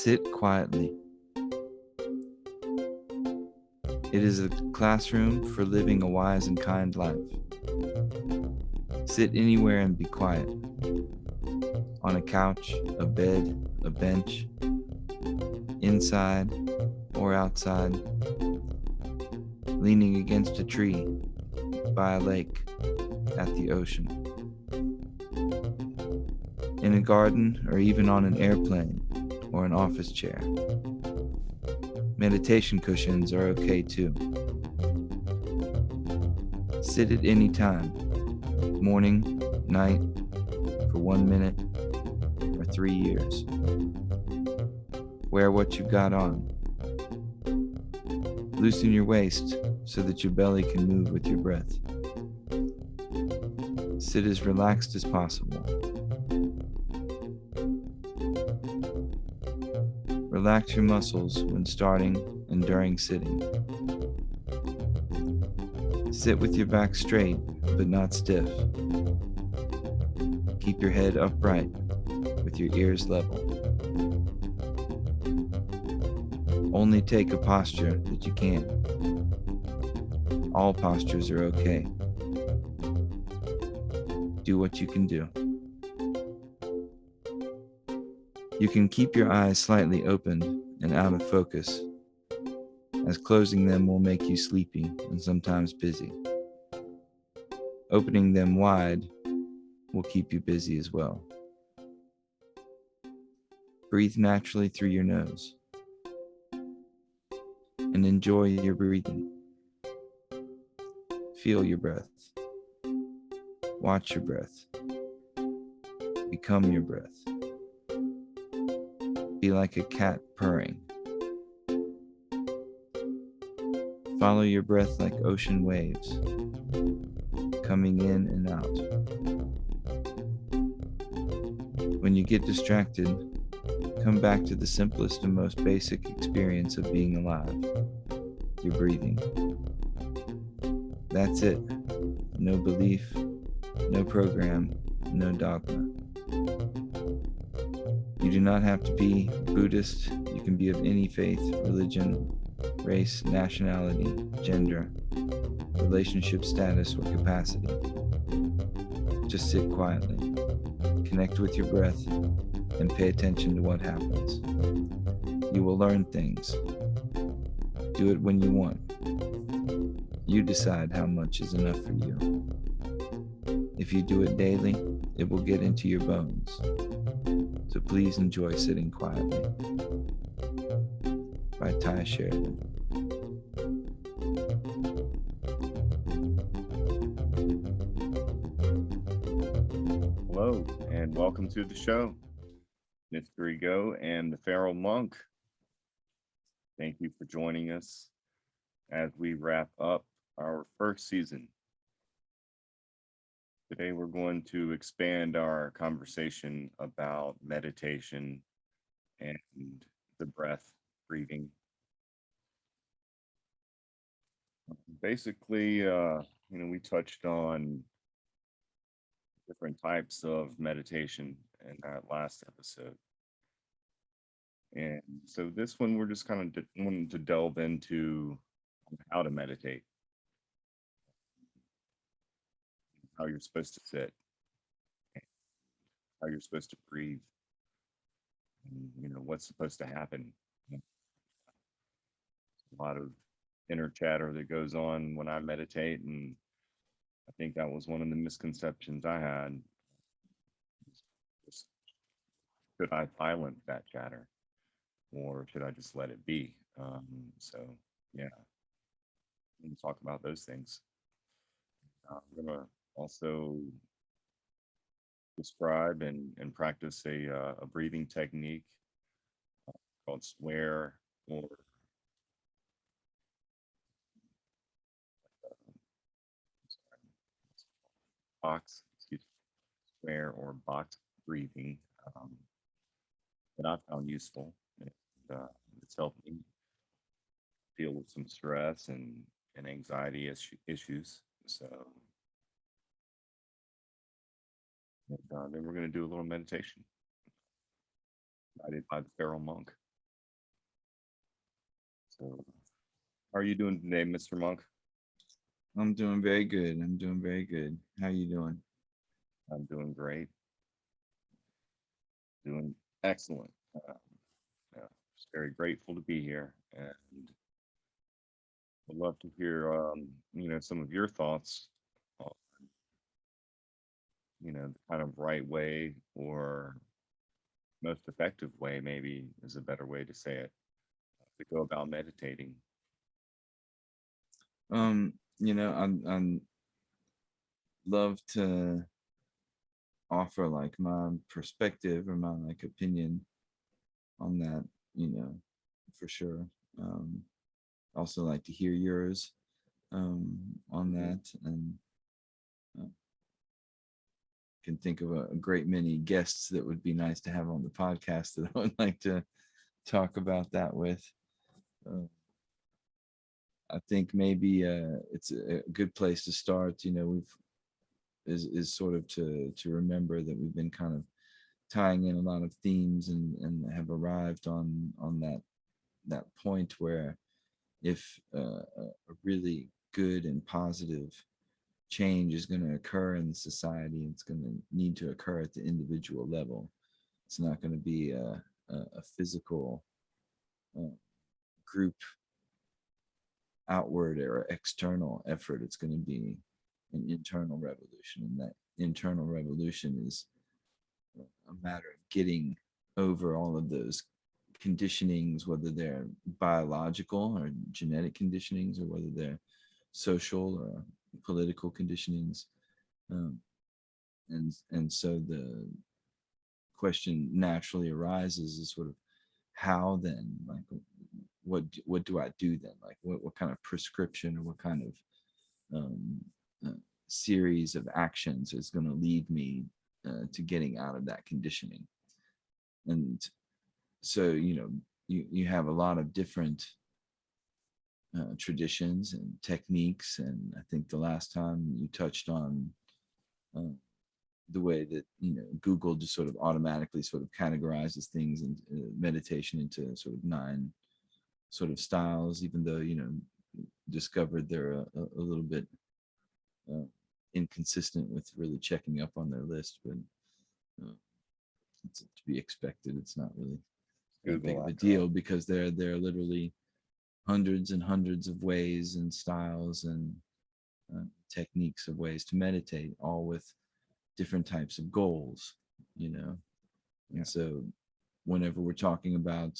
Sit quietly. It is a classroom for living a wise and kind life. Sit anywhere and be quiet. On a couch, a bed, a bench, inside or outside, leaning against a tree, by a lake, at the ocean, in a garden, or even on an airplane or an office chair. Meditation cushions are okay too. Sit at any time, morning, night, for 1 minute, or 3 years. Wear what you've got on. Loosen your waist so that your belly can move with your breath. Sit as relaxed as possible. Relax your muscles when starting and during sitting. Sit with your back straight, but not stiff. Keep your head upright with your ears level. Only take a posture that you can. All postures are okay. Do what you can do. You can keep your eyes slightly open and out of focus, as closing them will make you sleepy and sometimes busy. Opening them wide will keep you busy as well. Breathe naturally through your nose and enjoy your breathing. Feel your breath. Watch your breath. Become your breath. Be like a cat purring. Follow your breath like ocean waves, coming in and out. When you get distracted, come back to the simplest and most basic experience of being alive, your breathing. That's it. No belief, no program, no dogma. You do not have to be Buddhist. You can be of any faith, religion, race, nationality, gender, relationship status, or capacity. Just sit quietly, connect with your breath, and pay attention to what happens. You will learn things. Do it when you want. You decide how much is enough for you. If you do it daily, it will get into your bones. So please enjoy sitting quietly. By Ty Sheridan. Hello, and welcome to the show. Mr. Ego and the Feral Monk. Thank you for joining us as we wrap up our first season. Today, we're going to expand our conversation about meditation and the breath, breathing. Basically, we touched on different types of meditation in that last episode. And so this one, we're just kind of wanting to delve into how to meditate, how you're supposed to sit, how you're supposed to breathe, and, what's supposed to happen. A lot of inner chatter that goes on when I meditate, and I think that was one of the misconceptions I had. Should I silence that chatter, or should I just let it be? So, yeah, I'm going to talk about those things. I'm going to also describe and practice a breathing technique called swear or box, swear or box breathing that I found useful. It's helped me deal with some stress and anxiety issues. So then we're going to do a little meditation guided by the Feral Monk. So, how are you doing today, Mr. Monk? I'm doing very good. I'm doing very good. How you doing? I'm doing great, doing excellent. Yeah, just very grateful to be here, and would love to hear, some of your thoughts on, the kind of right way or most effective way, maybe is a better way to say it, to go about meditating. I'm love to offer like my perspective or my like opinion on that, you know, for sure. Um, also like to hear yours on Hmm. that, and uh, can think of a great many guests that would be nice to have on the podcast that I would like to talk about that with. Uh, I think maybe it's a good place to start. We've is sort of to remember that we've been kind of tying in a lot of themes and have arrived on that point where if a really good and positive change is going to occur in society, it's going to need to occur at the individual level. It's not going to be a physical uh, group outward or external effort. It's going to be an internal revolution, and that internal revolution is a matter of getting over all of those conditionings, whether they're biological or genetic conditionings, or whether they're social or political conditionings. Um, and so the question naturally arises is sort of how then, like, what do I do then? Like, what kind of prescription or what kind of uh, series of actions is going to lead me to getting out of that conditioning? And so, you have a lot of different traditions and techniques. And I think the last time you touched on uh, the way that, Google just sort of automatically sort of categorizes things and meditation into sort of nine sort of styles, even though, discovered they're a little bit uh, inconsistent with really checking up on their list. But uh, it's to be expected. It's not really that big Google, of a after all. deal because they're literally hundreds and hundreds of ways and styles and techniques of ways to meditate, all with different types of goals, you know. Yeah, And so, whenever we're talking about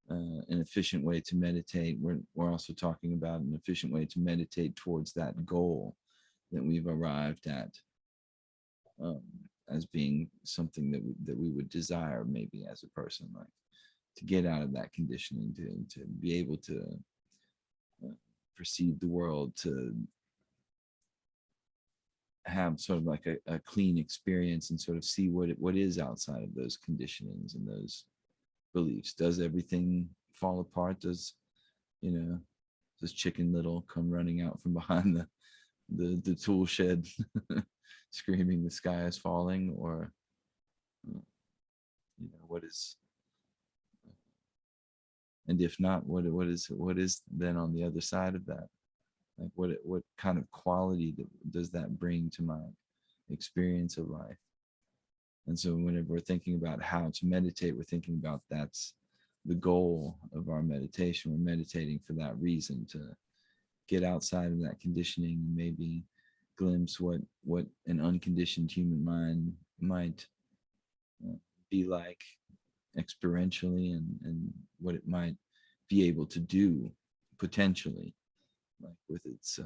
an efficient way to meditate, we're also talking about an efficient way to meditate towards that goal that we've arrived at, um, as being something that we would desire, maybe as a person, like to get out of that conditioning, to be able to uh, perceive the world, to have sort of like a clean experience and sort of see what is outside of those conditionings and those beliefs. Does everything fall apart? Does Chicken Little come running out from behind the tool shed screaming the sky is falling? Or uh, what is, and if not, what is then on the other side of that? Like, what kind of quality does that bring to my experience of life? And so whenever we're thinking about how to meditate, we're thinking about that's the goal of our meditation. We're meditating for that reason, to get outside of that conditioning and maybe glimpse what an unconditioned human mind might uh, be like experientially, and what it might be able to do potentially, like with its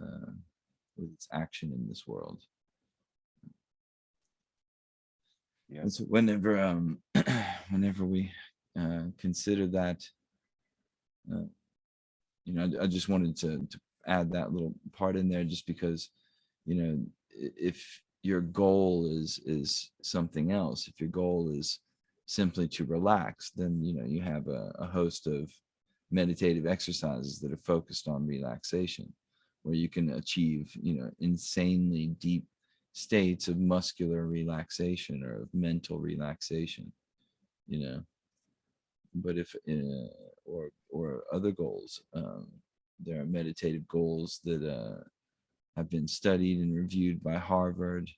action in this world. And yes, so whenever whenever we consider that, uh, I just wanted to add that little part in there, just because, if your goal is something else, if your goal is simply to relax, then you have a host of meditative exercises that are focused on relaxation, where you can achieve, insanely deep states of muscular relaxation or of mental relaxation, you know but if or other goals. There are meditative goals that have been studied and reviewed by Harvard,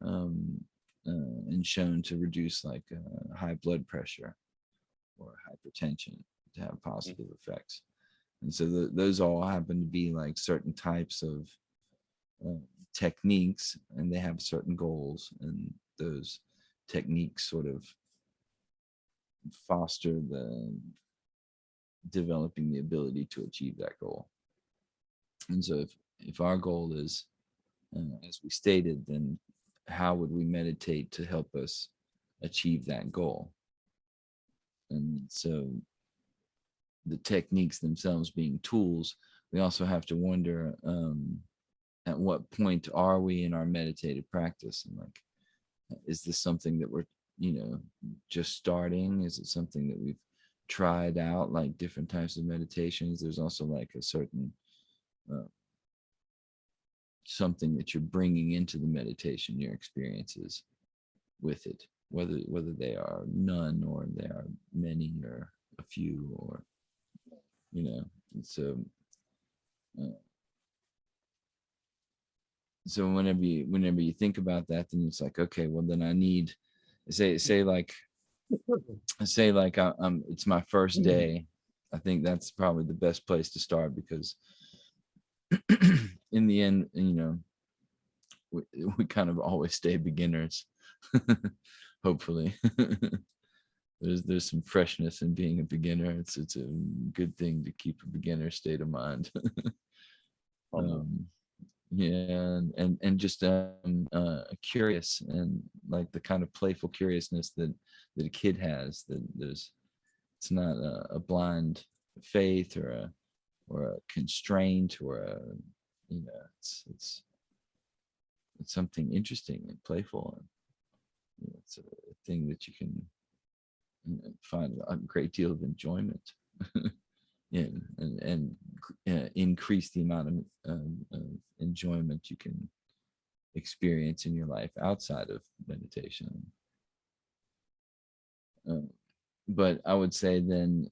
um, and shown to reduce like high blood pressure or hypertension, to have Mhm. positive effects. And so those all happen to be like certain types of uh, techniques, and they have certain goals, and those techniques sort of foster the developing the ability to achieve that goal. And so if our goal is, as we stated, then how would we meditate to help us achieve that goal? And so the techniques themselves being tools, we also have to wonder, at what point are we in our meditative practice? And like, is this something that we're, just starting? Is it something that we've tried out, like different types of meditations? There's also like a certain uh, something that you're bringing into the meditation, your experiences with it, whether they are none or they are many or a few, or you know. So uh, so whenever you think about that, then it's like, okay, well then I need, say like it's my first day. I think that's probably the best place to start, because in the end, we, we kind of always stay beginners. Hopefully. There's some freshness in being a beginner. It's a good thing to keep a beginner state of mind. Humble. um yeah, and just curious, and like the kind of playful curiousness that a kid has, that there's, it's not a blind faith or a constraint, or a, it's something interesting and playful, and it's a thing that you can find a great deal of enjoyment in, and increase the amount of enjoyment you can experience in your life outside of meditation. Uh, but I would say then,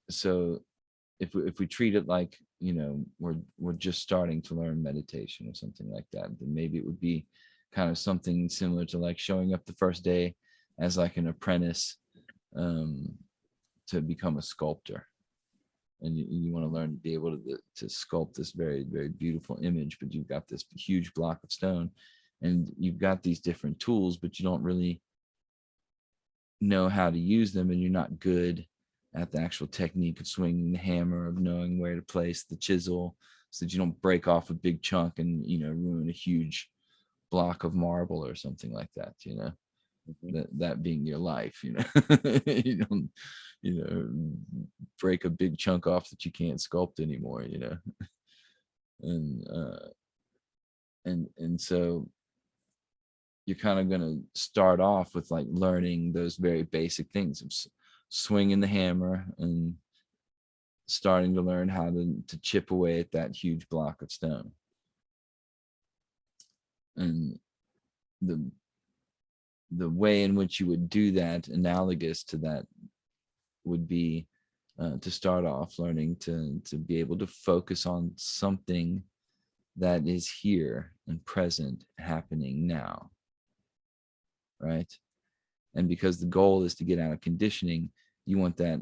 so if we treat it like, we're just starting to learn meditation or something like that, then maybe it would be kind of something similar to like showing up the first day as like an apprentice, um, to become a sculptor. And you want to learn to be able to sculpt this very, very beautiful image, but you've got this huge block of stone, and you've got these different tools, but you don't really know how to use them, and you're not good at the actual technique of swinging the hammer, of knowing where to place the chisel, so that you don't break off a big chunk and ruin a huge block of marble or something like that. Mhm. That being your life. You don't, break a big chunk off that you can't sculpt anymore. And so you're kind of going to start off with like learning those very basic things of swinging the hammer, and starting to learn how to chip away at that huge block of stone. And the the way in which you would do that, analogous to that, would be to start off learning to be able to focus on something that is here and present, happening now, right? And because the goal is to get out of conditioning, you want that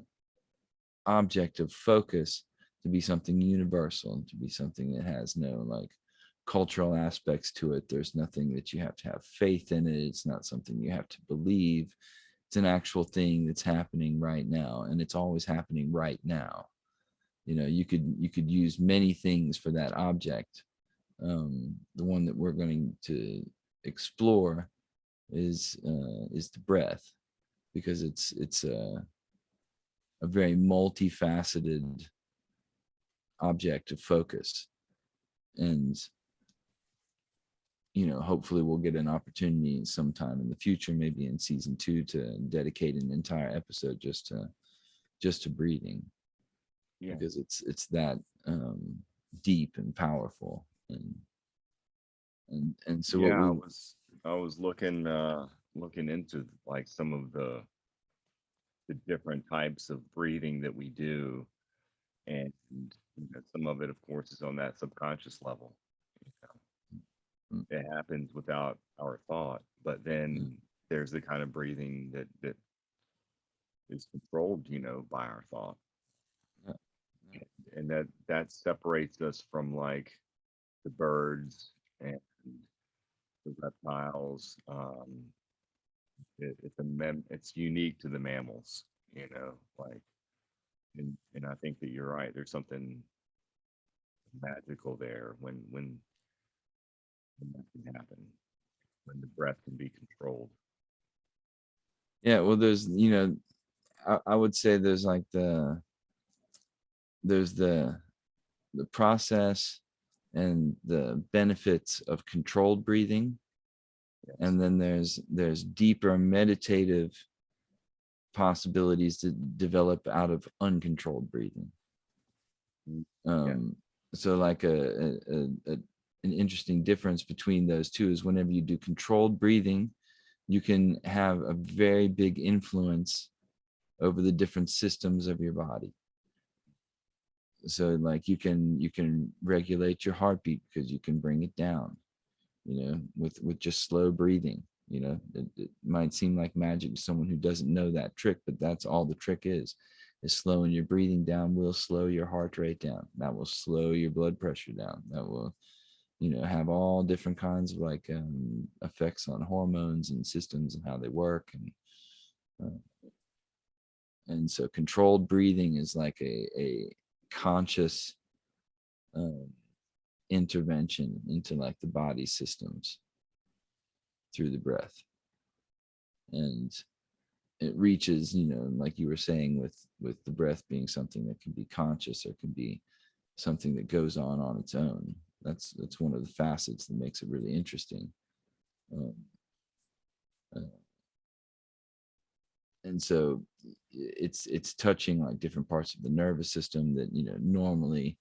object of focus to be something universal, and to be something that has no like cultural aspects to it. There's nothing that you have to have faith in it. It's not something you have to believe. It's an actual thing that's happening right now, and it's always happening right now. You could use many things for that object. The one that we're going to explore is the breath, because it's a very multifaceted object of focus. And hopefully we'll get an opportunity sometime in the future, maybe in season 2, to dedicate an entire episode just to breathing, Yeah. because it's that um deep and powerful. And so what Yeah, I we was I was looking into like some of the the different types of breathing that we do, and some of it, of course, is on that subconscious level. You Mm, It happens without our thought, but mm, then there's the kind of breathing that is controlled, by our thought, yeah, and that separates us from like the birds and the reptiles. It's unique to the mammals, like, and I think that you're right. There's something magical there when that can happen, when the breath can be controlled. yeah. Well, there's I would say there's like there's the process and the benefits of controlled breathing, Yes. and then there's deeper meditative possibilities to develop out of uncontrolled breathing. Mm. Yeah. um so like an interesting difference between those two is whenever you do controlled breathing, you can have a very big influence over the different systems of your body. So like you can regulate your heartbeat because you can bring it down, with just slow breathing. It might seem like magic to someone who doesn't know that trick, but that's all the trick is slowing your breathing down will slow your heart rate down. That will slow your blood pressure down. That will, have all different kinds of like effects on hormones and systems and how they work. And so controlled breathing is like a conscious um, intervention into like the body systems through the breath. And it reaches, like you were saying, with the breath being something that can be conscious or can be something that goes on its own. That's one of the facets that makes it really interesting. um, uh, and so it's touching like different parts of the nervous system that normally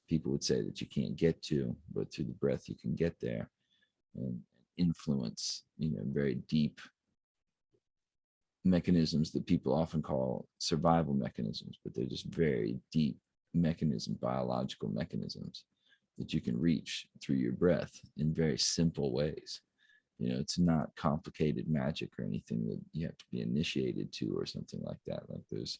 people would say that you can't get to, but through the breath you can get there and influence very deep mechanisms that people often call survival mechanisms, but they're just very deep biological mechanisms that you can reach through your breath in very simple ways. It's not complicated magic or anything that you have to be initiated to or something like that. Like it's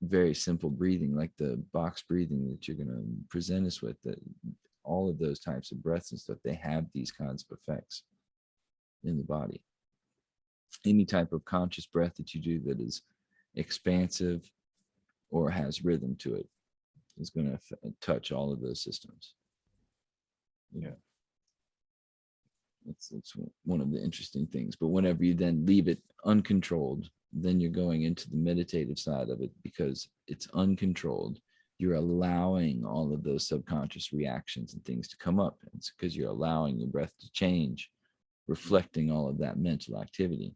very simple breathing, like the box breathing that you're going to present us with. That all of those types of breaths and stuff, they have these kinds of effects in the body. Any type of conscious breath that you do that is expansive or has rhythm to it is going to touch all of those systems. Yeah. It's one of the interesting things. But whenever you then leave it uncontrolled, then you're going into the meditative side of it because it's uncontrolled. You're allowing all of those subconscious reactions and things to come up. It's because you're allowing your breath to change, reflecting all of that mental activity.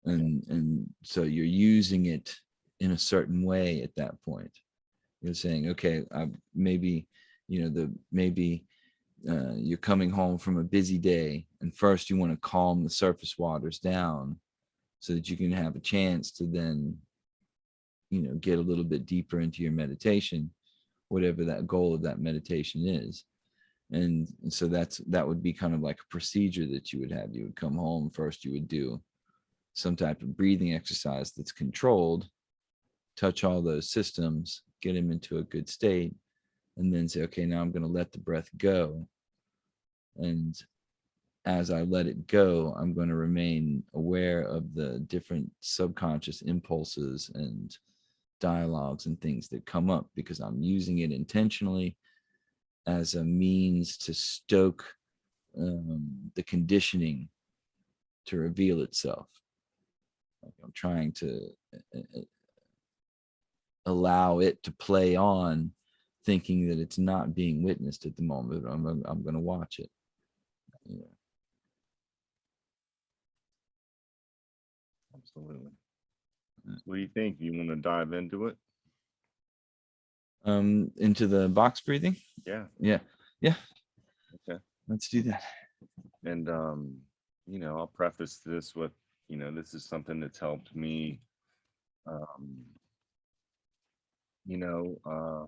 And so you're using it in a certain way at that point. You're saying, okay, maybe you're coming home from a busy day, and first you want to calm the surface waters down so that you can have a chance to then get a little bit deeper into your meditation, whatever that goal of that meditation is. And so that would be kind of like a procedure that you would have. You would come home first, you would do some type of breathing exercise that's controlled, touch all those systems, get them into a good state, and then say, okay, now I'm going to let the breath go. And as I let it go, I'm going to remain aware of the different subconscious impulses and dialogues and things that come up because I'm using it intentionally as a means to stoke the conditioning to reveal itself. Like I'm trying to allow it to play on, thinking that it's not being witnessed at the moment. I'm going to watch it. Yeah. Absolutely. What do you think? You want to dive into it? Into the box breathing. Yeah. Yeah. Okay. Let's do that. And I'll preface this with, this is something that's helped me, um, you know, uh,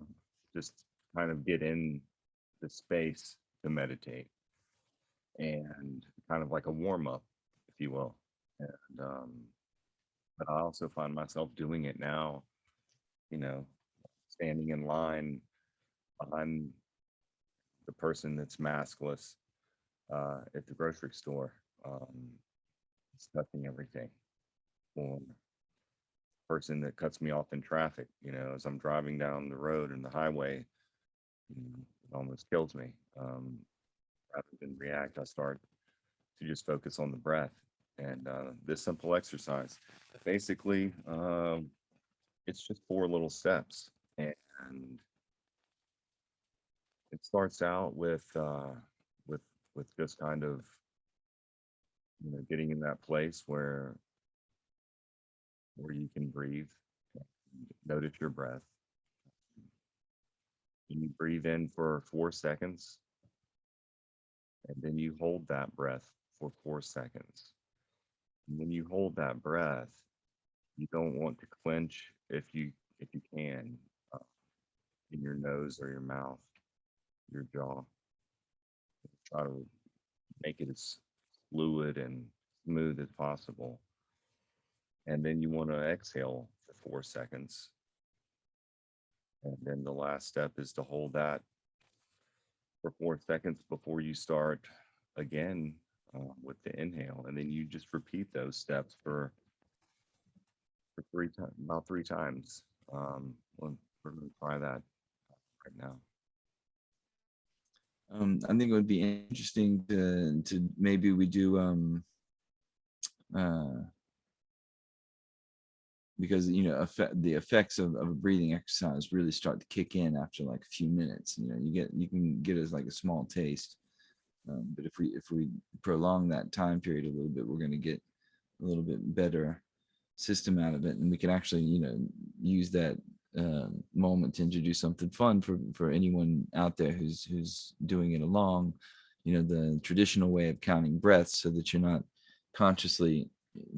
just kind of get in the space to meditate and kind of like a warm up, if you will. And but I also find myself doing it now, you know, standing in line behind the person that's maskless at the grocery store, touching everything. Or person that cuts me off in traffic, as I'm driving down the road in the highway, it almost kills me. Rather than react, I start to just focus on the breath and this simple exercise. Basically, it's just four little steps, and it starts out with with just kind of getting in that place where you can breathe, notice your breath. And you breathe in for 4 seconds, and then you hold that breath for 4 seconds. And when you hold that breath, you don't want to clench if you can uh, in your nose or your mouth, your jaw. Try to make it as fluid and smooth as possible. And then you want to exhale for 4 seconds. And then the last step is to hold that for 4 seconds before you start again with the inhale. And then you just repeat those steps for three times, about 3 times. We're going to try that right now. I think it would be interesting to maybe we do uh, because the effects of a breathing exercise really start to kick in after like a few minutes. You can get as like a small taste, but if we prolong that time period a little bit, we're going to get a little bit better system out of it, and we can actually use that moment to introduce something fun for anyone out there who's doing it along, the traditional way of counting breaths, so that you're not consciously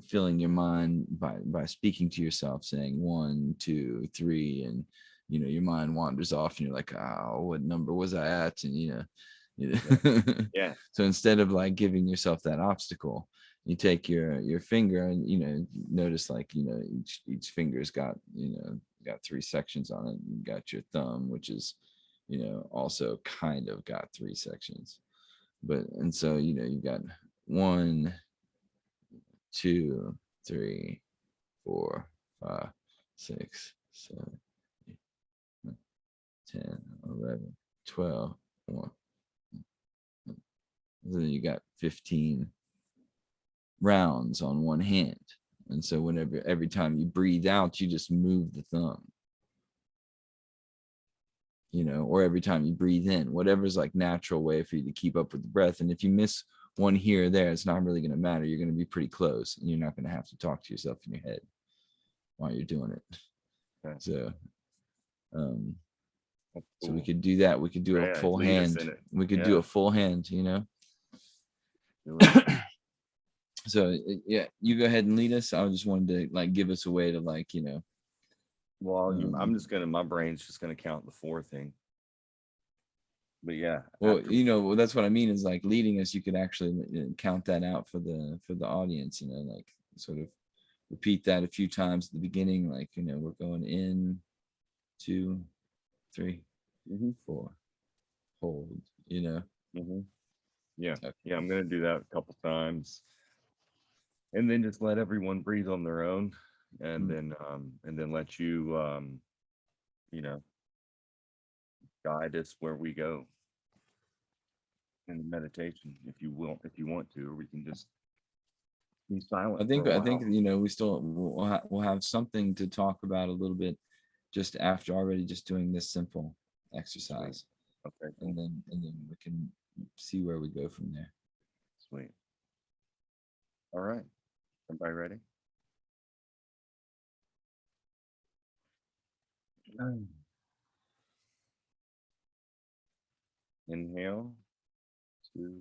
filling your mind by speaking to yourself, saying 1 2 3, and your mind wanders off and you're like, oh, what number was I at? And Yeah. so instead of like giving yourself that obstacle, you take your finger and notice, like, each finger's got 3 sections on it. You got your thumb, which is also kind of got 3 sections, but and so you got 1 2 3 4 5 6 7 8 9 10 11 12 1. And then you got 15 rounds on one hand. And so whenever every time you breathe out, you just move the thumb, or every time you breathe in, whatever's like natural way for you to keep up with the breath. And if you miss one here or there, it's not really going to matter. You're going to be pretty close, and you're not going to have to talk to yourself in your head while you're doing it. Okay. So, That's so we cool. could do that. We could do a Yeah, full lead us hand. in it. We could do Yeah. a full hand, Do it. So yeah, you go ahead and lead us. I just wanted to like give us a way to like, Well, I'm just gonna. My brain's just gonna count the four thing. But yeah, well, well, that's what I mean is like leading us. You could actually count that out for the audience, like sort of repeat that a few times at the beginning, like, we're going in 2 3 hmm 4, hold, hmm yeah, okay. yeah. I'm gonna do that a couple times, and then just let everyone breathe on their own, Mm. and then let you you know guide us where we go in the meditation, if you want to, or we can just be silent I for think a I think while. we still we'll have something to talk about a little bit just after already just doing this simple Sweet. exercise, Okay. and Cool. then we can see where we go from there. Sweet. All right. Everybody ready? Inhale. 2,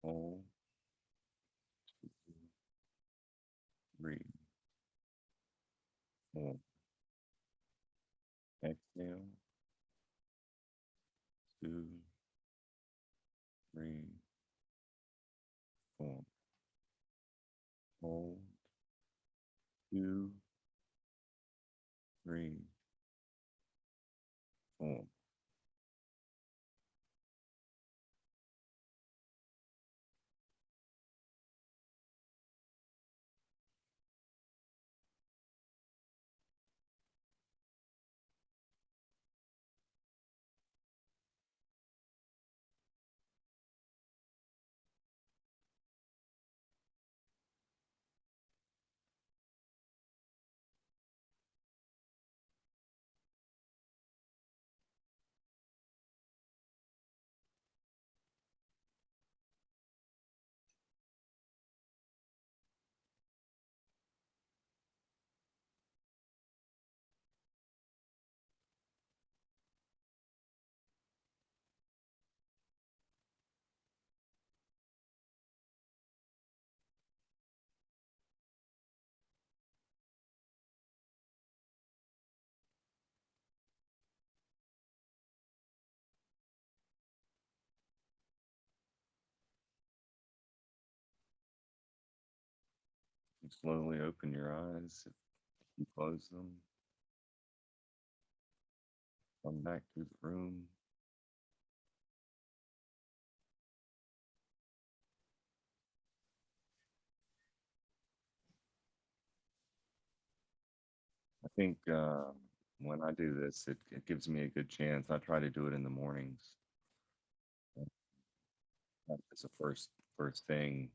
Hold. 3, 4. Exhale. 2, 3, 4. Hold. 2, 3, 4. You slowly open your eyes. If you close them, come back to the room. I think when I do this, it gives me a good chance. I try to do it in the mornings. That's the first thing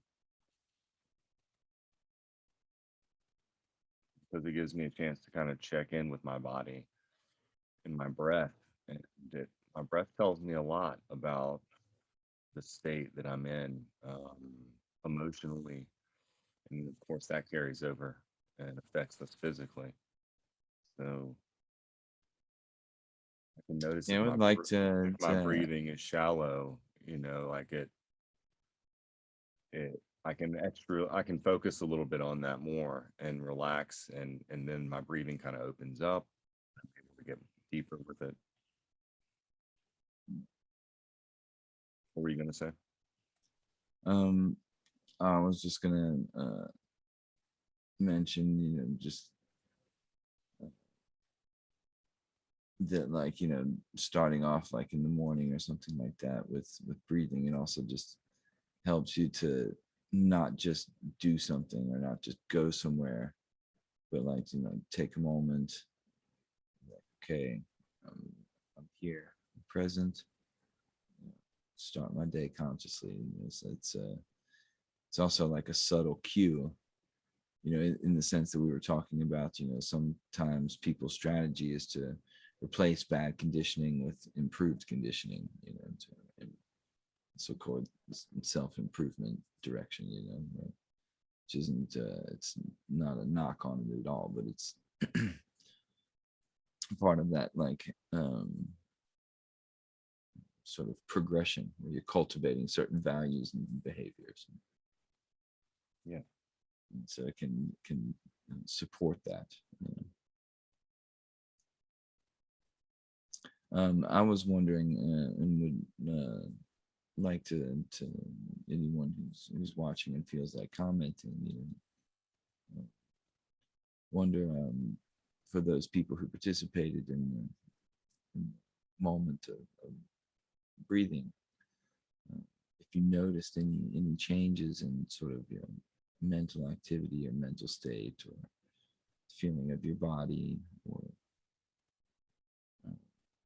because it gives me a chance to kind of check in with my body and my breath. And my breath tells me a lot about the state that I'm in emotionally. And of course, that carries over and affects us physically. So I can notice Yeah, if I would like my breathing is shallow, like I can focus a little bit on that more and relax, and then my breathing kind of opens up. I'm able to get deeper with it. What were you gonna say? um I was just gonna mention, just that, like, starting off like in the morning or something like that with breathing, and also just helps you to not just do something or not just go somewhere, but like, take a moment, like, okay, um, I'm here, I'm present, start my day consciously. It's also like a subtle cue, in the sense that we were talking about. Sometimes people's strategy is to replace bad conditioning with improved conditioning, to so-called self-improvement direction, right? Which isn't, it's not a knock on it at all, but it's part of that, like, sort of progression where you're cultivating certain values and behaviors. Yeah. And so it can support that. I was wondering, and would like to anyone who's watching and feels like commenting, uh, wonder, for those people who participated in the moment of breathing, if you noticed any changes in sort of your mental activity or mental state or feeling of your body, or uh,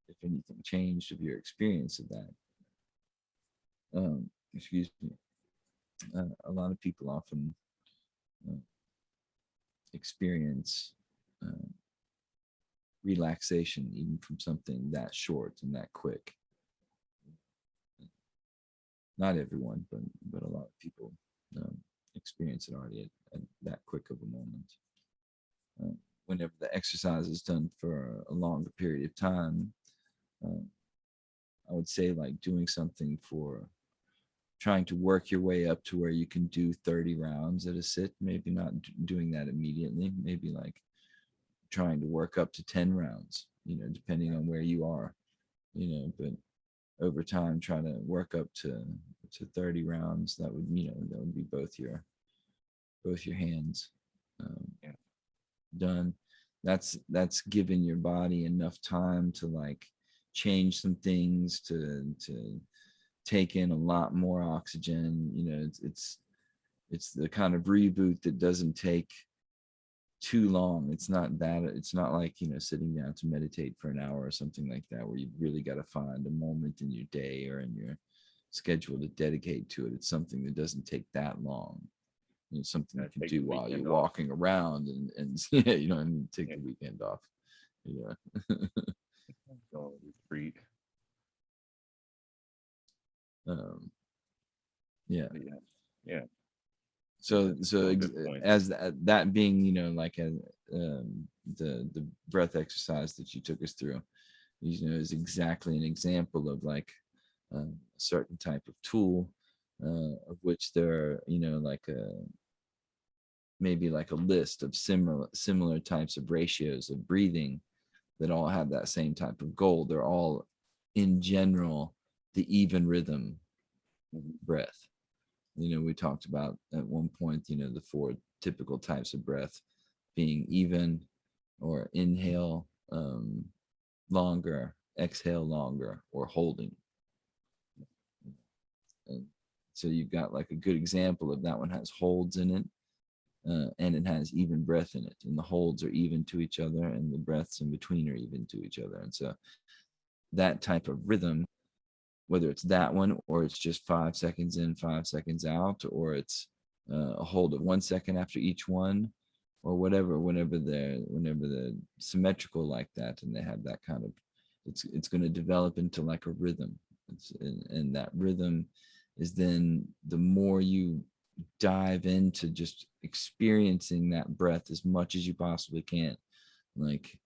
if anything changed of your experience of that. Excuse me. A lot of people often uh, experience uh, relaxation even from something that short and that quick. Not everyone, but a lot of people um, experience it already at that quick of a moment. Whenever the exercise is done for a longer period of time, uh, I would say, like, doing something for trying to work your way up to where you can do 30 rounds at a sit, maybe not doing that immediately, maybe like trying to work up to 10 rounds, depending on where you are, but over time try to work up to 30 rounds. That would, that would be both your hands Yeah. done. That's giving your body enough time to like change some things, to take in a lot more oxygen. It's the kind of reboot that doesn't take too long. It's not like, sitting down to meditate for an hour or something like that, where you really got to find a moment in your day or in your schedule to dedicate to it. It's something that doesn't take that long. Something you can Take the do while you're weekend off. walking around, and yeah, and take Yeah. the weekend off. Yeah. Go retreat. um, yeah. But yeah. Yeah. So That's so all ex- good points. as that being, like the breath exercise that you took us through, is exactly an example of like a certain type of tool, of which there are, like maybe like a list of similar types of ratios of breathing that all have that same type of goal. They're all, in general, the even rhythm Mhm. breath. We talked about at one point, the four typical types of breath being even, or inhale longer, exhale longer, or holding. And so you've got like a good example of that one has holds in it, and it has even breath in it, and the holds are even to each other, and the breaths in between are even to each other. And so that type of rhythm, whether it's that one or it's just 5 seconds in, 5 seconds out, or it's a hold of 1 second after each one, or whatever, whenever they're symmetrical like that, and they have that kind of, it's going to develop into like a rhythm. And that rhythm is then, the more you dive into just experiencing that breath as much as you possibly can, like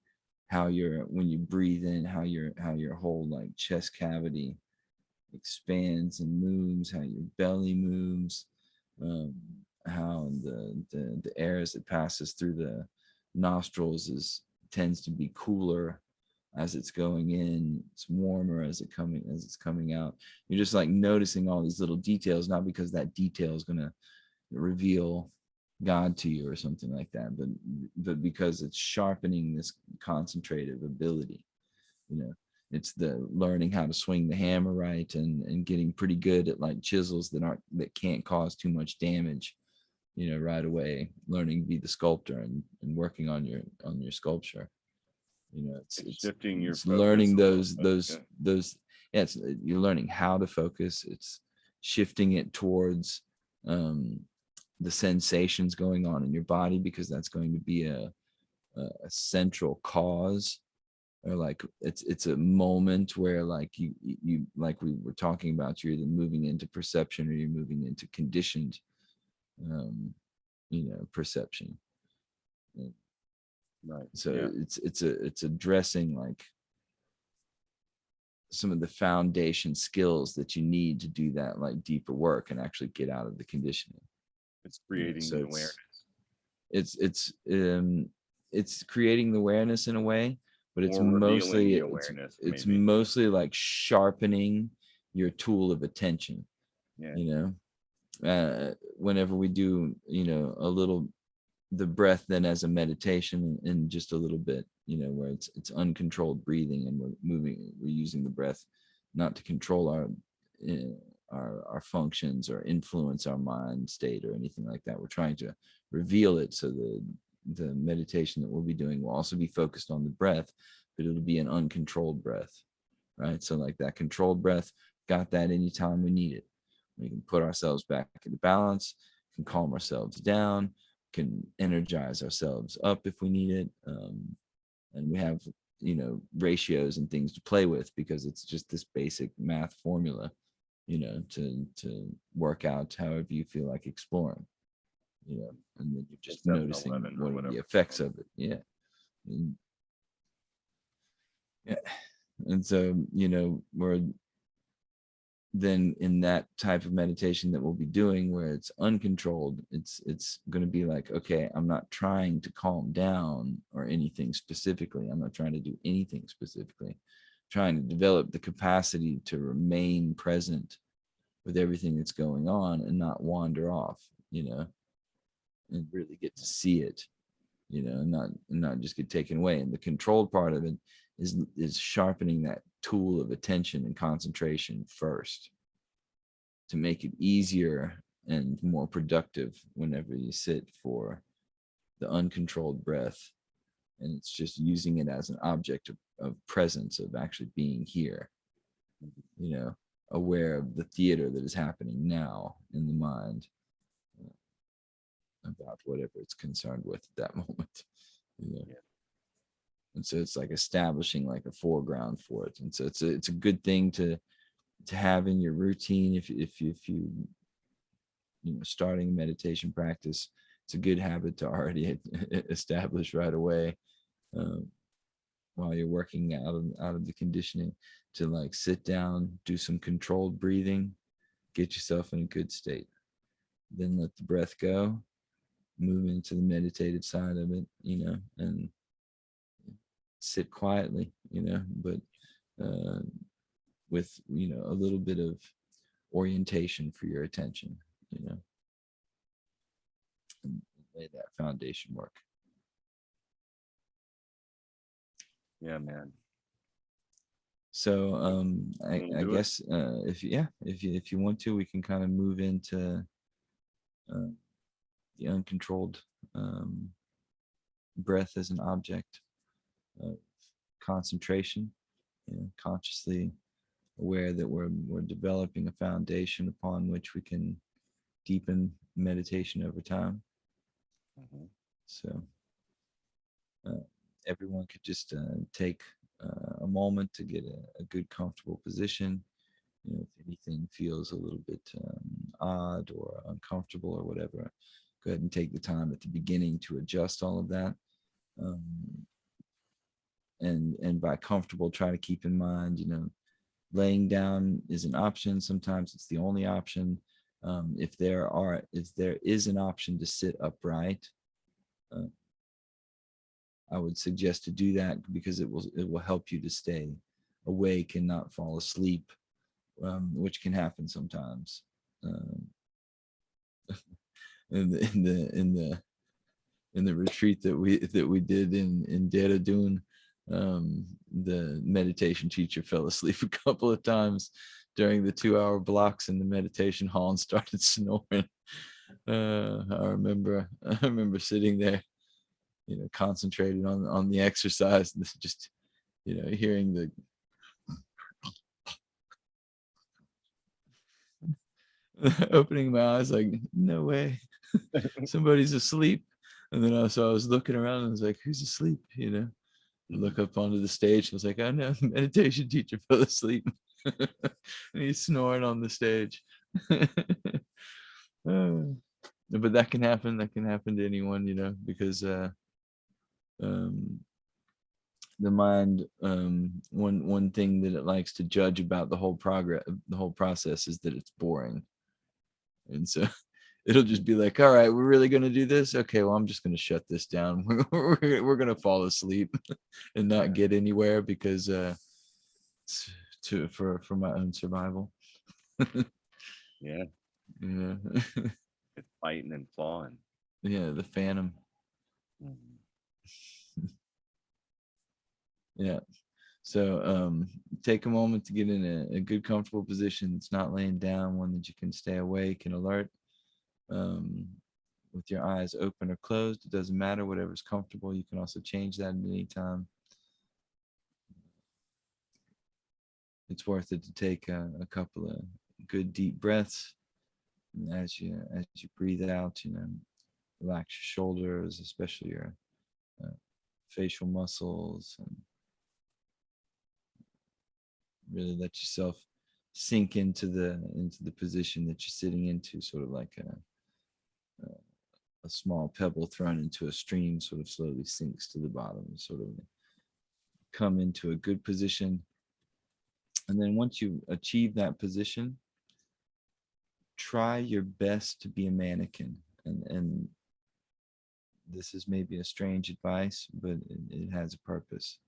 how you're, when you breathe in, how your whole like chest cavity expands and moves, how your belly moves, um, how the air as it passes through the nostrils tends to be cooler as it's going in. It's warmer as it's coming out. You're just like noticing all these little details, not because that detail is gonna reveal God to you or something like that, but because it's sharpening this concentrative ability. you know it's the learning how to swing the hammer right, and getting pretty good at like chisels that can't cause too much damage, right away, learning to be the sculptor, and working on your sculpture. it's It's it's shifting your it's focus learning a little those bit. those Yeah. those yeah, you're learning how to focus. It's shifting it towards um the sensations going on in your body, because that's going to be a central cause, or like it's a moment where like you like we were talking about, you're either moving into perception or you're moving into conditioned um perception. And Right. so Yeah. it's addressing like some of the foundation skills that you need to do that like deeper work and actually get out of the conditioning. It's creating So the awareness. it's it's um it's creating the awareness in a way, but it's Or revealing mostly the it's awareness, it's maybe. mostly like sharpening your tool of attention. Yeah. you Whenever we do, a little, the breath then as a meditation, in just a little bit, where it's uncontrolled breathing, and we're using the breath not to control uh, our functions or influence our mind state or anything like that. We're trying to reveal it, so the meditation that we'll be doing will also be focused on the breath, but it'll be an uncontrolled breath, right? So like that controlled breath, got that anytime we need it. We can put ourselves back into balance, can calm ourselves down, can energize ourselves up if we need it. And we have, ratios and things to play with, because it's just this basic math formula, to work out however you feel like exploring, and then you're Or just 7-Eleven noticing or what are the whatever. effects of it. Yeah. And, yeah. And so, we're then in that type of meditation that we'll be doing where it's uncontrolled, it's going to be like, okay, I'm not trying to calm down or anything specifically. I'm not trying to do anything specifically. I'm trying to develop the capacity to remain present with everything that's going on and not wander off, and really get to see it, and not just get taken away. And the controlled part of it is sharpening that tool of attention and concentration first to make it easier and more productive whenever you sit for the uncontrolled breath. And it's just using it as an object of presence, of actually being here, you know, aware of the theater that is happening now in the mind, about whatever it's concerned with at that moment. Yeah. And so it's like establishing like a foreground for it. And so it's a good thing to have in your routine if you starting meditation practice. It's a good habit to already establish right away, um, while you're working out of the conditioning, to like sit down, do some controlled breathing, get yourself in a good state, then let the breath go, move into the meditative side of it, and sit quietly, but uh, with a little bit of orientation for your attention, and lay that foundation work. Yeah, man. So I Do it. guess if you want to, we can kind of move into uh, the uncontrolled um, breath as an object of concentration, consciously aware that we're developing a foundation upon which we can deepen meditation over time. Mm-hmm. So uh, everyone could just take a moment to get a good, comfortable position. If anything feels a little bit odd or uncomfortable or whatever, go ahead and take the time at the beginning to adjust all of that. Um, and by comfortable, try to keep in mind, laying down is an option. Sometimes it's the only option. If there is an option to sit upright, uh, I would suggest to do that because it will help you to stay awake and not fall asleep, which can happen sometimes. Um, in the retreat that we did in Dehradun, the meditation teacher fell asleep a couple of times during the 2-hour blocks in the meditation hall and started snoring. I remember sitting there, concentrated on the exercise, and just hearing the opening my eyes like, no way, somebody's asleep. And then I was looking around and I was like, who's asleep? Look up onto the stage. I was like, oh no, the meditation teacher fell asleep. And he's snoring on the stage. But that can happen. That can happen to anyone, because um, the mind, one thing that it likes to judge about the whole process, is that it's boring. And so it'll just be like, all right, we're really going to do this. Okay, well, I'm just going to shut this down. We're going to fall asleep and not get anywhere because for my own survival. Yeah. Yeah. It's fighting and clawing. Yeah, the phantom. Mhm. Yeah. So take a moment to get in a good, comfortable position. It's not laying down, one that you can stay awake and alert, um, with your eyes open or closed. It doesn't matter, whatever's comfortable. You can also change that at any time. It's worth it to take a couple of good deep breaths. And as you breathe out, relax your shoulders, especially your uh, facial muscles, and really let yourself sink into the position that you're sitting into, sort of like a small pebble thrown into a stream, sort of slowly sinks to the bottom, sort of come into a good position. And then once you achieve that position, try your best to be a mannequin. And this is maybe a strange advice, but it has a purpose.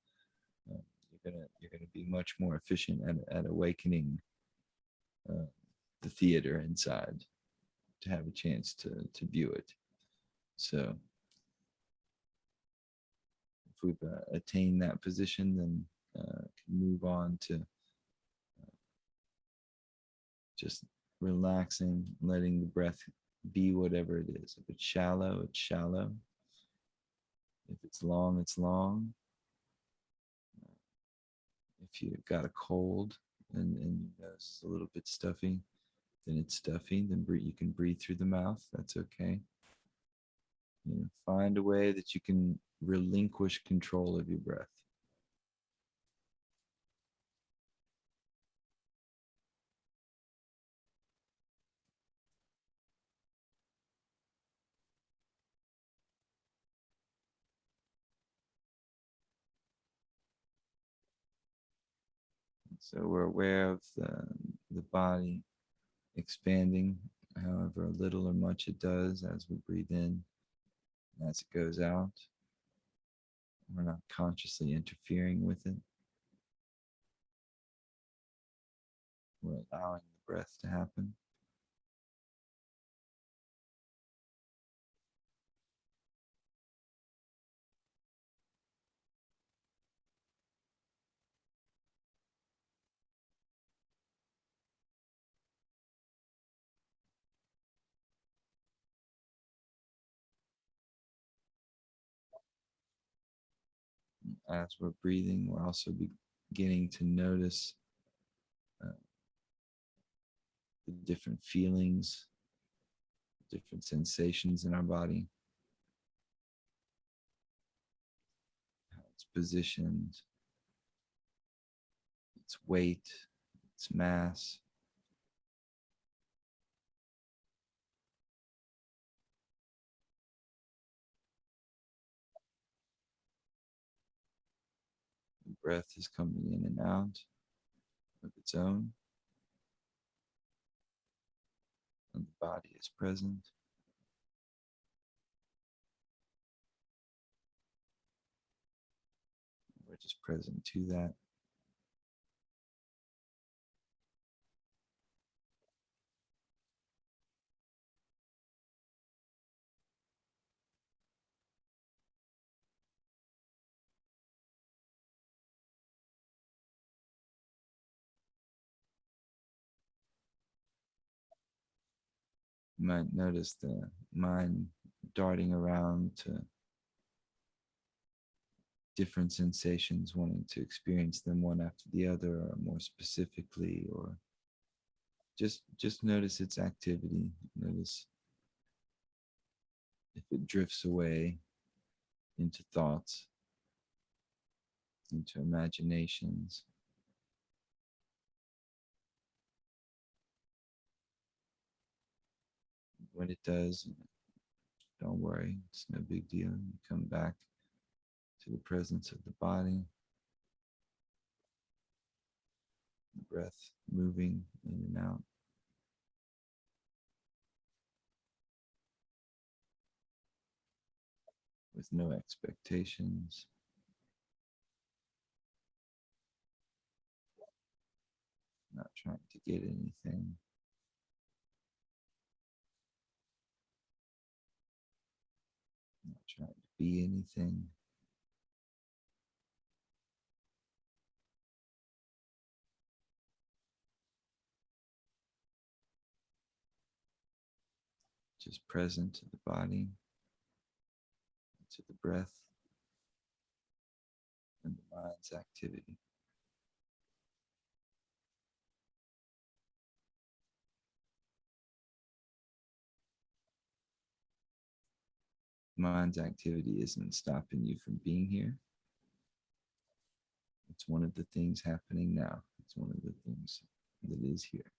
You're gonna be much more efficient at awakening uh, the theater inside to have a chance to view it. So if we've attained that position, then can move on to just relaxing, letting the breath be whatever it is. If it's shallow, it's shallow. If it's long, it's long. If you've got a cold and your nose is a little bit stuffy, then it's stuffy. Then you can breathe through the mouth. That's okay. Find a way that you can relinquish control of your breath. So we're aware of the body expanding, however little or much it does as we breathe in, and as it goes out. We're not consciously interfering with it. We're allowing the breath to happen. As we're breathing, we're also beginning to notice uh, the different feelings, different sensations in our body, how it's positioned, its weight, its mass. The breath is coming in and out of its own, and the body is present. We're just present to that. You might notice the mind darting around to different sensations, wanting to experience them one after the other, or more specifically, or just notice its activity. Notice if it drifts away into thoughts, into imaginations. When it does, don't worry, it's no big deal. You come back to the presence of the body, the breath moving in and out with no expectations, not trying to get anything, not trying to be anything. Just present to the body, to the breath, and the mind's activity. Mind's activity isn't stopping you from being here. It's one of the things happening now. It's one of the things that is here.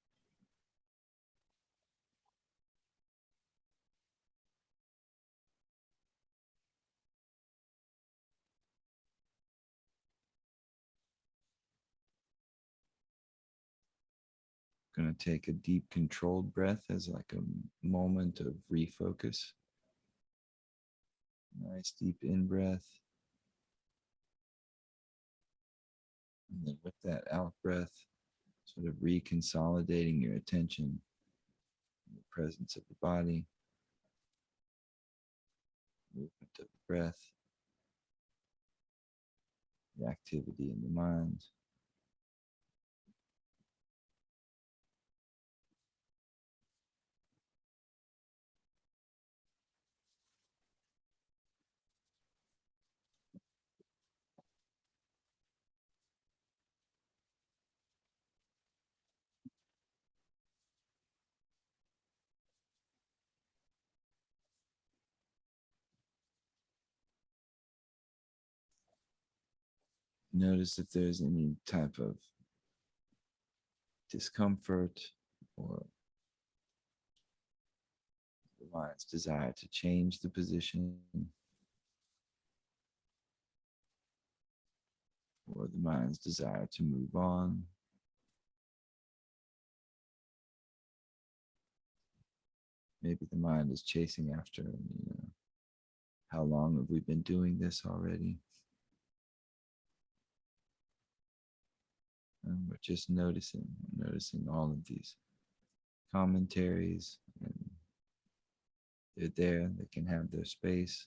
going to take a deep, controlled breath as like a moment of refocus. Nice deep in breath. And then with that out breath, sort of reconsolidating your attention in the presence of the body, movement of the breath, the activity in the mind. Notice if there's any type of discomfort or the mind's desire to change the position or the mind's desire to move on. Maybe the mind is chasing after, how long have we been doing this already? And we're just noticing all of these commentaries, and they're there, they can have their space.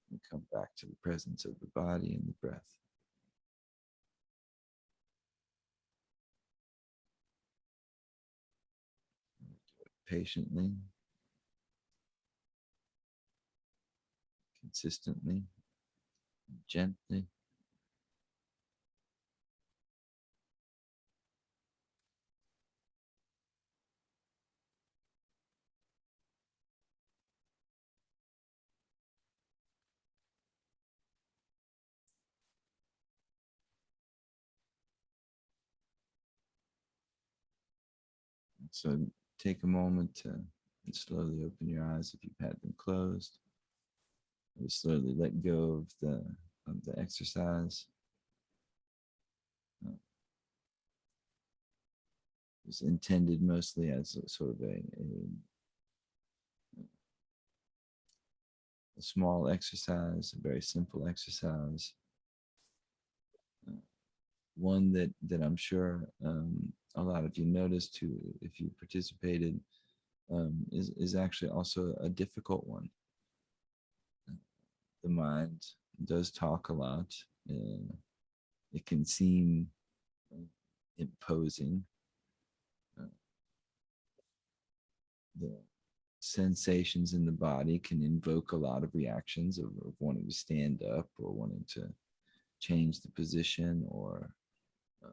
And come back to the presence of the body and the breath. Do it patiently, consistently, gently. So take a moment to slowly open your eyes if you've had them closed. Or slowly let go of the exercise. Uh, It was intended mostly as a sort of a small exercise, a very simple exercise. Uh, One that I'm sure a lot of you noticed too, if you participated, is actually also a difficult one. The mind does talk a lot. It can seem imposing. Uh, the sensations in the body can invoke a lot of reactions of wanting to stand up or wanting to change the position or uh,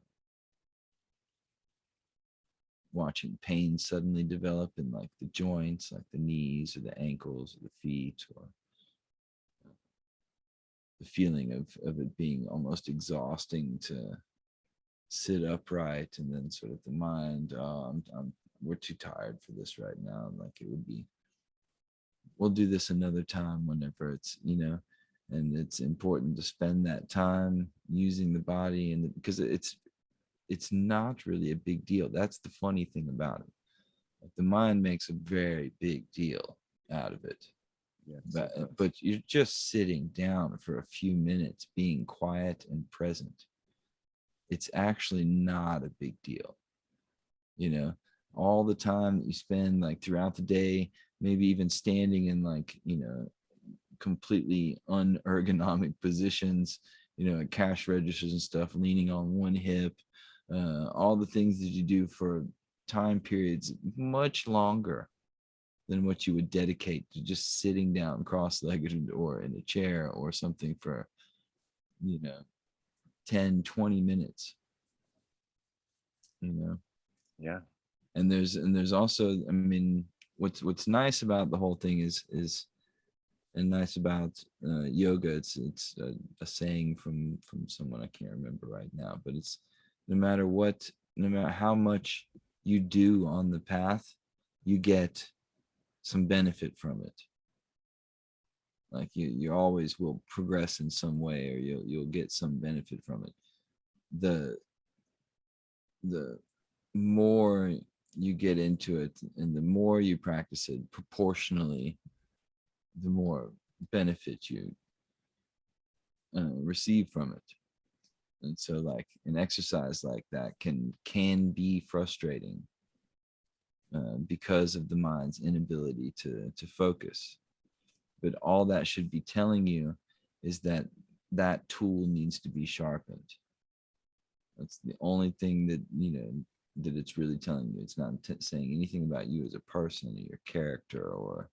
watching pain suddenly develop in like the joints, like the knees or the ankles or the feet, or the feeling of it being almost exhausting to sit upright, and then sort of the mind, oh, we're too tired for this right now. Like it would be, we'll do this another time whenever it's, and it's important to spend that time using the body because it's not really a big deal. That's the funny thing about it. Like the mind makes a very big deal out of it. Yes, But you're just sitting down for a few minutes, being quiet and present. It's actually not a big deal. You know, all the time that you spend like throughout the day, maybe even standing in like, completely unergonomic positions, at cash registers and stuff, leaning on one hip, all the things that you do for time periods much longer than what you would dedicate to just sitting down cross-legged or in a chair or something for, you know, 10, 20 minutes, you know. yeah, And there's also, I mean, what's nice about the whole thing is and nice about yoga, it's a saying from someone I can't remember right now, but it's no matter what, no matter how much you do on the path, you get some benefit from it. Like you always will progress in some way, or you'll get some benefit from it. The the more you get into it and the more you practice it proportionally, the more benefit you receive from it. And so like an exercise like that can be frustrating because of the mind's inability to focus. But all that should be telling you is that that tool needs to be sharpened. That's the only thing that that it's really telling you. It's not saying anything about you as a person or your character or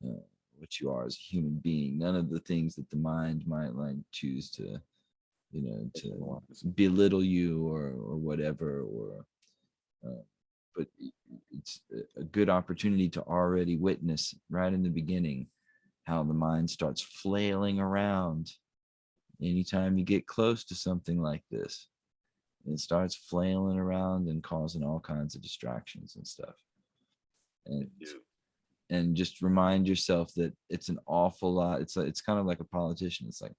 uh, what you are as a human being. None of the things that the mind might like choose to to belittle you or whatever or uh, but it's a good opportunity to already witness right in the beginning how the mind starts flailing around anytime you get close to something like this. It starts flailing around and causing all kinds of distractions and stuff. And just remind yourself that it's an awful lot. It's kind of like a politician. It's like,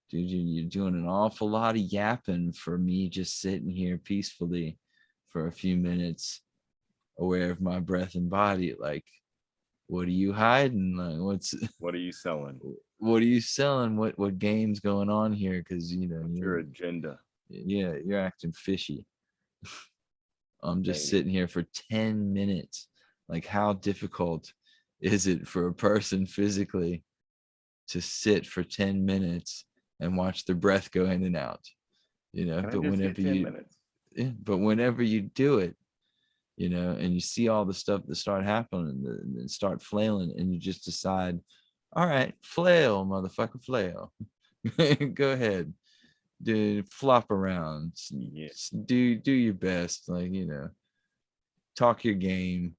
dude, you're doing an awful lot of yapping for me just sitting here peacefully for a few minutes, aware of my breath and body. Like, what are you hiding? Like, What are you selling? what are you selling? What game's going on here? Because What's your agenda? yeah, you're acting fishy. I'm just Maybe. sitting here for 10 minutes. Like, how difficult is it for a person physically to sit for 10 minutes and watch their breath go in and out? Can I But just get 10 minutes? whenever you do it, and you see all the stuff that start happening and start flailing, and you just decide, all right, flail, motherfucker, flail. Go ahead, dude, flop around, Yeah. do your best, like talk your game,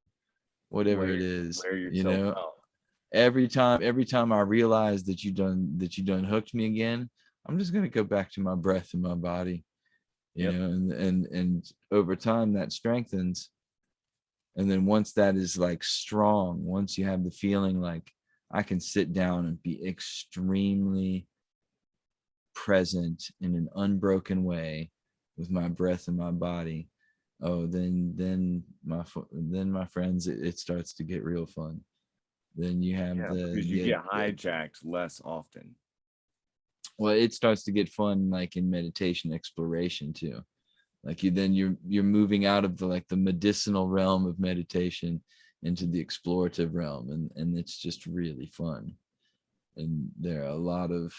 whatever it is, Wear yourself out. every time I realize that you done hooked me again, I'm just gonna go back to my breath and my body, Yep. and over time that strengthens. And then once that is like strong, once you have the feeling like I can sit down and be extremely present in an unbroken way with my breath and my body, oh, then my friends, it starts to get real fun. Then you have Yeah, because you get hijacked less often. well, it starts to get fun like in meditation exploration too. Like you're moving out of the medicinal realm of meditation into the explorative realm, and it's just really fun. And there are a lot of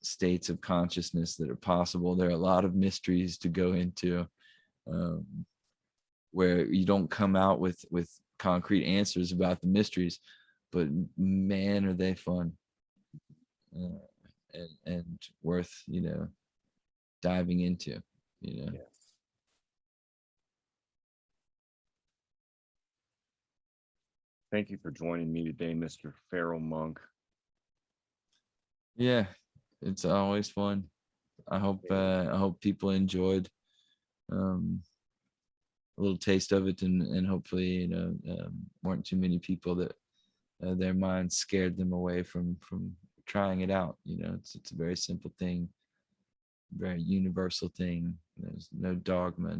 states of consciousness that are possible. There are a lot of mysteries to go into, um, where you don't come out with concrete answers about the mysteries, but man, are they fun, uh, and worth diving into. Yes. Thank you for joining me today, Mr. Feral Monk. Yeah, it's always fun. I hope people enjoyed um, a little taste of it, and hopefully weren't too many people that their minds scared them away from trying it out. It's a very simple thing, very universal thing. There's no dogma,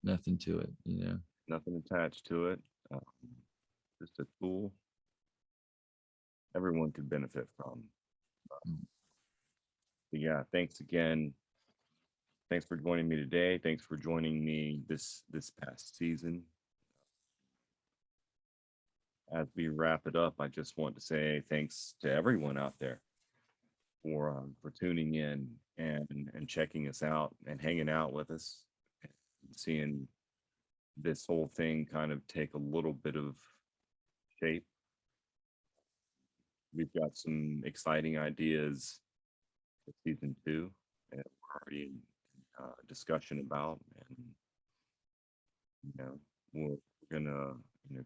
nothing to it. Nothing attached to it. Um, just a tool everyone could benefit from. Mm. But yeah, thanks again. Thanks for joining me today. Thanks for joining me this past season. As we wrap it up, I just want to say thanks to everyone out there for tuning in and checking us out and hanging out with us, and seeing this whole thing kind of take a little bit of shape. We've got some exciting ideas for season two that we're already in discussion about, and you know we're gonna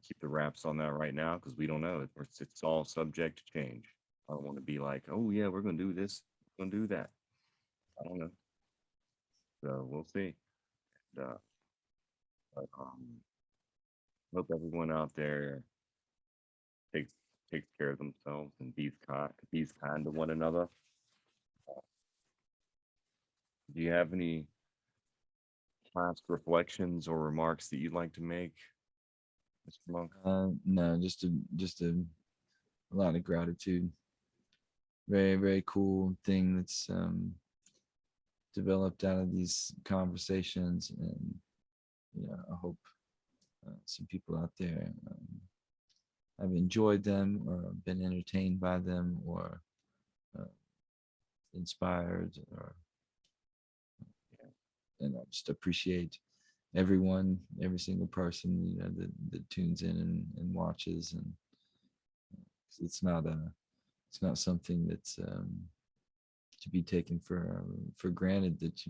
keep the wraps on that right now because we don't know. It's all subject to change. I don't want to be like, oh yeah, we're gonna do this, we're gonna do that. I don't know. So we'll see. Uh, but, hope everyone out there takes takes care of themselves and be kind to one another. Do you have any last reflections or remarks that you'd like to make, Mr. Monk? No, just a lot of gratitude. Very, very cool thing that's developed out of these conversations, and I hope some people out there have enjoyed them or been entertained by them or uh, inspired, or and I just appreciate everyone, every single person that tunes in and watches, and it's not something that's to be taken for granted, that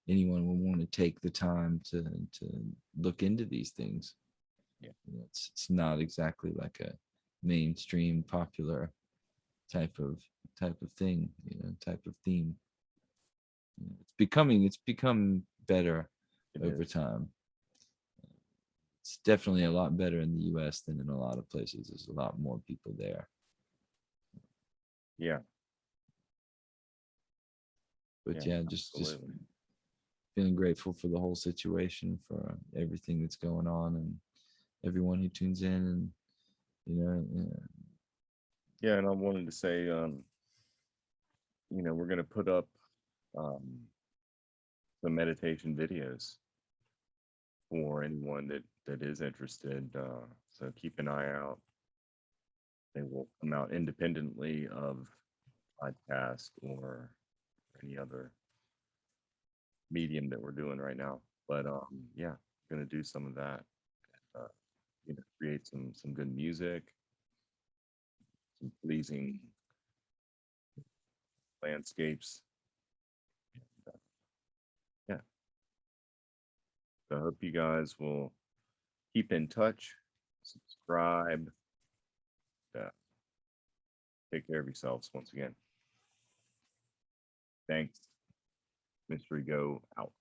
anyone would want to take the time to look into these things. Yeah. It's not exactly like a mainstream popular type of thing, type of theme. It's become better It over is. time. It's definitely a lot better in the US than in a lot of places. There's a lot more people there. Yeah. But Yeah, just absolutely. feeling grateful for the whole situation, for everything that's going on, and everyone who tunes in, and Yeah, and I wanted to say, we're gonna put up some meditation videos for anyone that is interested. So keep an eye out. They will come out independently of podcast or any other medium that we're doing right now. But yeah, gonna do some of that. Uh, create some good music, some pleasing landscapes. Yeah, so I hope you guys will keep in touch, subscribe, uh, take care of yourselves once again. Thanks. Mystery Go out.